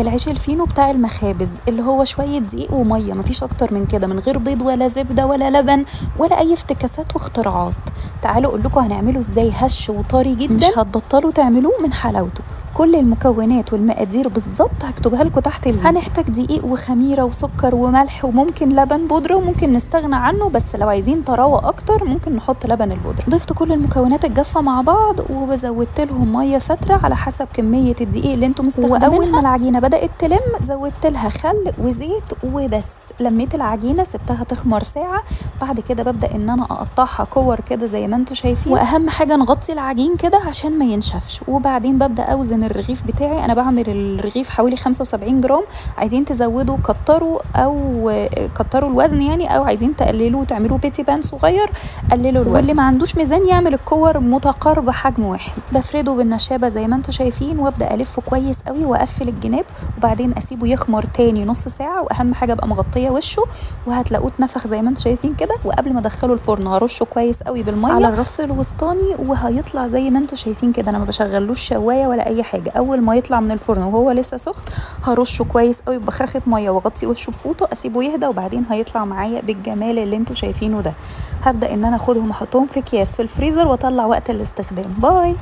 العيش الفينو بتاع المخابز اللي هو شوية دقيق ومية، مفيش اكتر من كده، من غير بيض ولا زبدة ولا لبن ولا اي افتكاسات واختراعات. تعالوا اقول لكم هنعمله ازاي هش وطري جدا، مش هتبطلوا تعملوه من حلاوته. كل المكونات والمقادير بالظبط هكتبها لكم تحت الفيديو. هنحتاج دقيق وخميره وسكر وملح وممكن لبن بودره، وممكن نستغنى عنه بس لو عايزين طراوه اكتر ممكن نحط لبن البودره. ضفت كل المكونات الجافه مع بعض وزودت لهم ميه فتره على حسب كميه الدقيق اللي انتم مستخدمينها. واول ما العجينه بدات تلم زودت لها خل وزيت وبس. لميت العجينه سبتها تخمر ساعه، بعد كده ببدا ان انا اقطعها كور كده زي ما انتم شايفين. واهم حاجه نغطي العجين كده عشان ما ينشفش. وبعدين ببدا اوزن الرغيف بتاعي. انا بعمل الرغيف حوالي 75 جرام، عايزين تزودوا كتروا او كتروا الوزن يعني، او عايزين تقللوا وتعملوا بيتي بان صغير قللوا الوزن. واللي ما عندوش ميزان يعمل الكور متقاربه حجم واحد. بفرده بالنشابه زي ما انتم شايفين وابدا الفه كويس قوي واقفل الجناب، وبعدين اسيبه يخمر تاني نص ساعه. واهم حاجه ابقى مغطيه وشه، وهتلاقوه اتنفخ زي ما انتم شايفين كده. وقبل ما ادخله الفرن هرشه كويس قوي بالميه على الرف الوسطاني، وهيطلع زي ما انتم شايفين كده. انا ما بشغلوش شوايه ولا اي حاجه. اول ما يطلع من الفرن وهو لسه سخن هرشه كويس قوي ببخاخه ميه واغطي وشه بفوطه، اسيبه يهدى، وبعدين هيطلع معايا بالجمال اللي انتم شايفينه ده. هبدا ان انا اخدهم احطهم في اكياس في الفريزر واطلع وقت الاستخدام. باي.